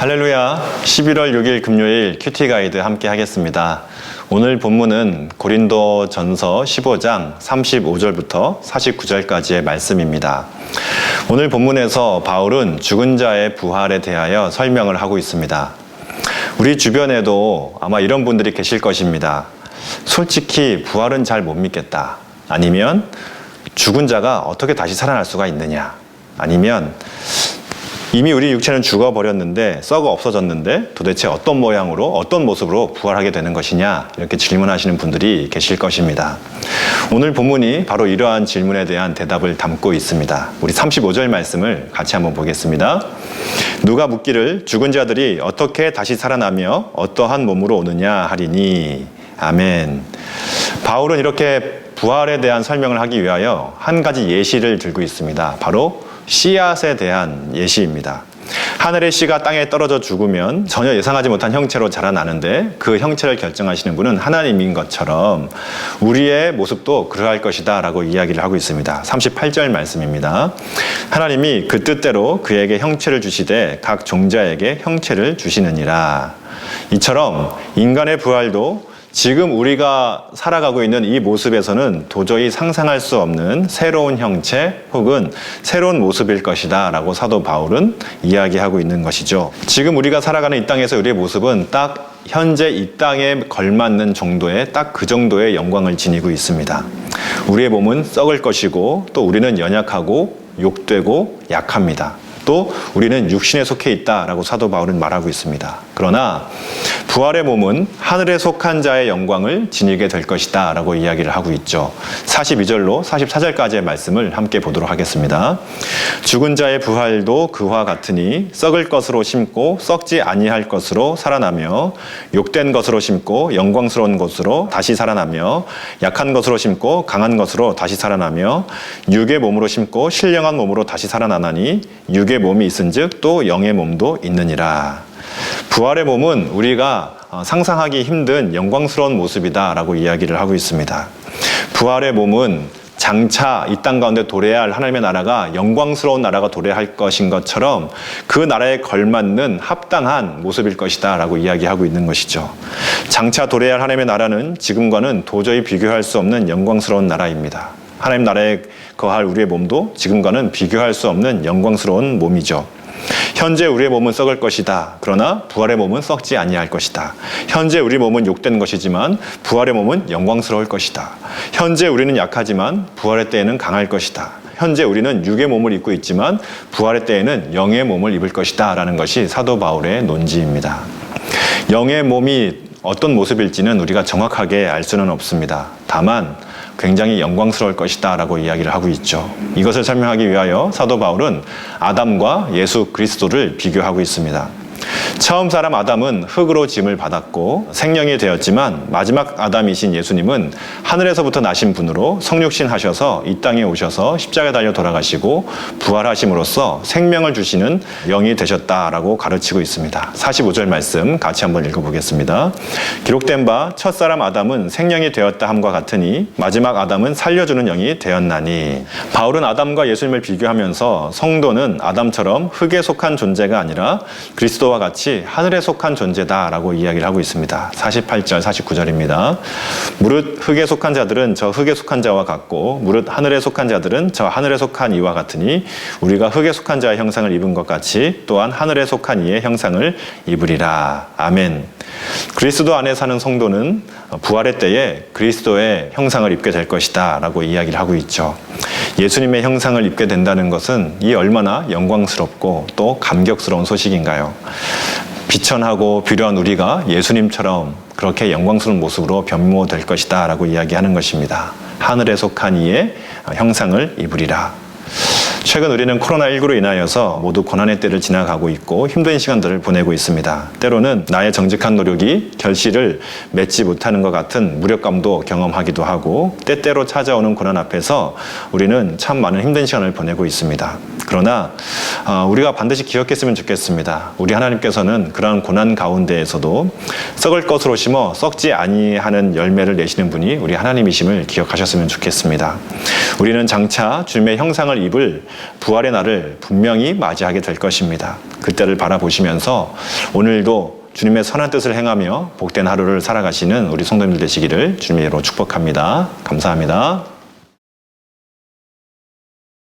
할렐루야. 11월 6일 금요일 큐티 가이드 함께 하겠습니다. 오늘 본문은 고린도 전서 15장 35절부터 49절까지의 말씀입니다. 오늘 본문에서 바울은 죽은 자의 부활에 대하여 설명을 하고 있습니다. 우리 주변에도 아마 이런 분들이 계실 것입니다. 솔직히 부활은 잘 못 믿겠다. 아니면 죽은 자가 어떻게 다시 살아날 수가 있느냐. 아니면 이미 우리 육체는 죽어버렸는데 썩어 없어졌는데 도대체 어떤 모양으로 어떤 모습으로 부활하게 되는 것이냐 이렇게 질문하시는 분들이 계실 것입니다. 오늘 본문이 바로 이러한 질문에 대한 대답을 담고 있습니다. 우리 35절 말씀을 같이 한번 보겠습니다. 누가 묻기를 죽은 자들이 어떻게 다시 살아나며 어떠한 몸으로 오느냐 하리니. 아멘. 바울은 이렇게 부활에 대한 설명을 하기 위하여 한 가지 예시를 들고 있습니다. 바로 씨앗에 대한 예시입니다. 하늘의 씨가 땅에 떨어져 죽으면 전혀 예상하지 못한 형체로 자라나는데 그 형체를 결정하시는 분은 하나님인 것처럼 우리의 모습도 그러할 것이다 라고 이야기를 하고 있습니다. 38절 말씀입니다. 하나님이 그 뜻대로 그에게 형체를 주시되 각 종자에게 형체를 주시느니라. 이처럼 인간의 부활도 지금 우리가 살아가고 있는 이 모습에서는 도저히 상상할 수 없는 새로운 형체 혹은 새로운 모습일 것이다 라고 사도 바울은 이야기하고 있는 것이죠. 지금 우리가 살아가는 이 땅에서 우리의 모습은 딱 현재 이 땅에 걸맞는 정도의 딱 그 정도의 영광을 지니고 있습니다. 우리의 몸은 썩을 것이고 또 우리는 연약하고 욕되고 약합니다. 또 우리는 육신에 속해 있다라고 사도 바울은 말하고 있습니다. 그러나 부활의 몸은 하늘에 속한 자의 영광을 지니게 될 것이다 라고 이야기를 하고 있죠. 42절로 44절까지의 말씀을 함께 보도록 하겠습니다. 죽은 자의 부활도 그와 같으니 썩을 것으로 심고 썩지 아니할 것으로 살아나며 욕된 것으로 심고 영광스러운 것으로 다시 살아나며 약한 것으로 심고 강한 것으로 다시 살아나며 육의 몸으로 심고 신령한 몸으로 다시 살아나나니 육의 몸이 있은즉 또 영의 몸도 있느니라. 부활의 몸은 우리가 상상하기 힘든 영광스러운 모습이다 라고 이야기를 하고 있습니다. 부활의 몸은 장차 이 땅 가운데 도래해야 할 하나님의 나라가 영광스러운 나라가 도래할 것인 것처럼 그 나라에 걸맞는 합당한 모습일 것이다 라고 이야기하고 있는 것이죠. 장차 도래해야 할 하나님의 나라는 지금과는 도저히 비교할 수 없는 영광스러운 나라입니다. 하나님 나라에 거할 우리의 몸도 지금과는 비교할 수 없는 영광스러운 몸이죠. 현재 우리의 몸은 썩을 것이다. 그러나 부활의 몸은 썩지 아니할 것이다. 현재 우리 몸은 욕된 것이지만 부활의 몸은 영광스러울 것이다. 현재 우리는 약하지만 부활의 때에는 강할 것이다. 현재 우리는 육의 몸을 입고 있지만 부활의 때에는 영의 몸을 입을 것이다 라는 것이 사도 바울의 논지입니다. 영의 몸이 어떤 모습일지는 우리가 정확하게 알 수는 없습니다. 다만 굉장히 영광스러울 것이다 라고 이야기를 하고 있죠. 이것을 설명하기 위하여 사도 바울은 아담과 예수 그리스도를 비교하고 있습니다. 처음 사람 아담은 흙으로 짐을 받았고 생명이 되었지만 마지막 아담이신 예수님은 하늘에서부터 나신 분으로 성육신 하셔서 이 땅에 오셔서 십자가에 달려 돌아가시고 부활하심으로써 생명을 주시는 영이 되셨다라고 가르치고 있습니다. 45절 말씀 같이 한번 읽어보겠습니다. 기록된 바 첫사람 아담은 생명이 되었다 함과 같으니 마지막 아담은 살려주는 영이 되었나니. 바울은 아담과 예수님을 비교하면서 성도는 아담처럼 흙에 속한 존재가 아니라 그리스도와 같이 하늘에 속한 존재다라고 이야기를 하고 있습니다. 48절, 49절입니다. 무릇 흙에 속한 자들은 저 흙에 속한 자와 같고 무릇 하늘에 속한 자들은 저 하늘에 속한 이와 같으니 우리가 흙에 속한 자의 형상을 입은 것 같이 또한 하늘에 속한 이의 형상을 입으리라. 아멘. 그리스도 안에 사는 성도는 부활의 때에 그리스도의 형상을 입게 될 것이다 라고 이야기를 하고 있죠. 예수님의 형상을 입게 된다는 것은 이 얼마나 영광스럽고 또 감격스러운 소식인가요? 비천하고 비련한 우리가 예수님처럼 그렇게 영광스러운 모습으로 변모될 것이다 라고 이야기하는 것입니다. 하늘에 속한 이의 형상을 입으리라. 최근 우리는 코로나19로 인하여서 모두 고난의 때를 지나가고 있고 힘든 시간들을 보내고 있습니다. 때로는 나의 정직한 노력이 결실을 맺지 못하는 것 같은 무력감도 경험하기도 하고 때때로 찾아오는 고난 앞에서 우리는 참 많은 힘든 시간을 보내고 있습니다. 그러나 우리가 반드시 기억했으면 좋겠습니다. 우리 하나님께서는 그러한 고난 가운데에서도 썩을 것으로 심어 썩지 아니하는 열매를 내시는 분이 우리 하나님이심을 기억하셨으면 좋겠습니다. 우리는 장차 주님의 형상을 입을 부활의 날을 분명히 맞이하게 될 것입니다. 그때를 바라보시면서 오늘도 주님의 선한 뜻을 행하며 복된 하루를 살아가시는 우리 성도님들 되시기를 주님의 이름으로 축복합니다. 감사합니다.